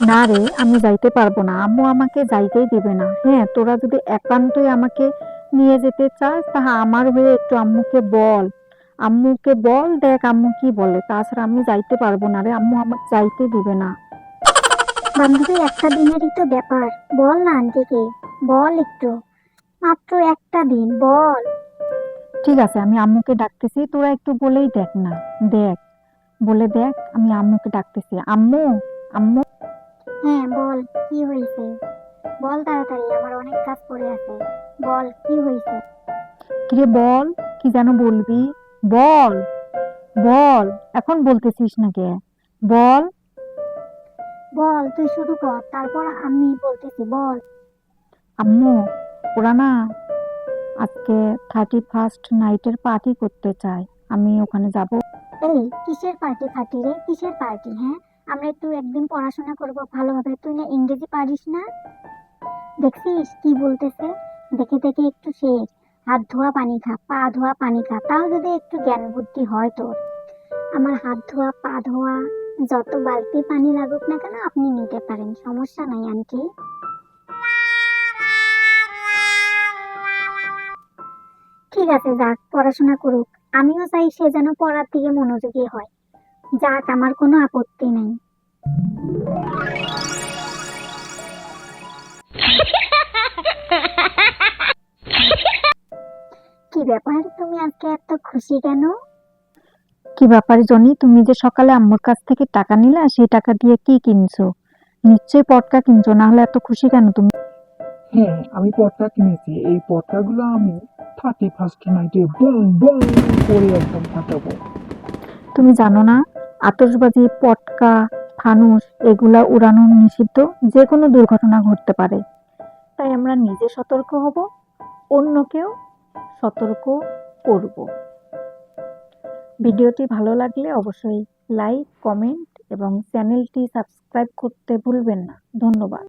না রে, আমি যাইতে পারবো না, আম্মু আমাকে যাইতেই দিবে না। হ্যাঁ, তোরা যদি একান্তই আমাকে নিয়ে যেতে চাস তাহলে আমার হয়ে একটু আম্মুকে বল, দেখ আম্মু কি বলে। তাছাড়া আমি যাইতে পারবো না রে, আম্মু আমাকে যাইতে দিবে না। বান্ধবী, একটা দিনেরই তো ব্যাপার। বল না আন্টিকে, বল একটু, মাত্র একটা দিন, বল। ঠিক আছে, আমি আম্মুকে ডাকতেছি, তোরা একটু বলেই দেখ না। দেখ, বলে দেখ, আমি আম্মুকে ডাকতেছি। আম্মু, আম্মু। হ্যাঁ বল, কি হয়েছে? বল তাড়াতাড়ি, আমার অনেক কাজ পড়ে আছে। বল কি হয়েছে? কিরে বল, কি যেন বলবি? বল, বল। এখন বলতেছিস না কে? বল। বল, তুই শুরু কর, তারপর আমি বলতেছি, বল। আম্মু, ওরা না আজকে 31st নাইটের পার্টি করতে চায়, আমি ওখানে যাব। এই কিসের পার্টি ফাটি রে, কিসের পার্টি? হ্যাঁ, আমরা একটু একদিন পড়াশোনা করব ভালোভাবে, তুই না ইংরেজি পারিস না? দেখছিস কি বলতেছে? দেখে দেখে একটু শেখ। হাত ধোয়া পানি খা, পা ধোয়া পানি খা, তাও যদি একটু জ্ঞান বুদ্ধি হয় তোর। আমার হাত ধোয়া, পা ধোয়া, যত বালতি পানি লাগুক না কেন আপনি নিতে পারেন, সমস্যা নাই আন্টি। ঠিক আছে, যাক, পড়াশোনা করুক। আমিও চাই সে যেন পড়ার দিকে মনোযোগী হয়। যাক, আমার কোনো আপত্তি নেই। কি ব্যাপার, তুমি আজকে এত খুশি কেন? কি ব্যাপার জনি, তুমি যে সকালে আম্মুর কাছ থেকে টাকা নিলা, সেই টাকা দিয়ে কি কিনছো? নিশ্চয়ই পটকা কিনছো, না হলে এত খুশি কেন তুমি? হ্যাঁ, আমি পটকা কিনেছি। এই পটকাগুলো আমি 31st নাইটে বুম বুম করে একদম ফাটাবো। তুমি জানো না, আতশবাজি, পটকা, ফানুস এগুলা উড়ানো নিষিদ্ধ। যে কোনো দুর্ঘটনা ঘটতে পারে। তাই আমরা নিজে সতর্ক হব, অন্যকেও সতর্ক করব। ভিডিওটি ভালো লাগলে অবশ্যই লাইক, কমেন্ট এবং চ্যানেলটি সাবস্ক্রাইব করতে ভুলবেন না। ধন্যবাদ।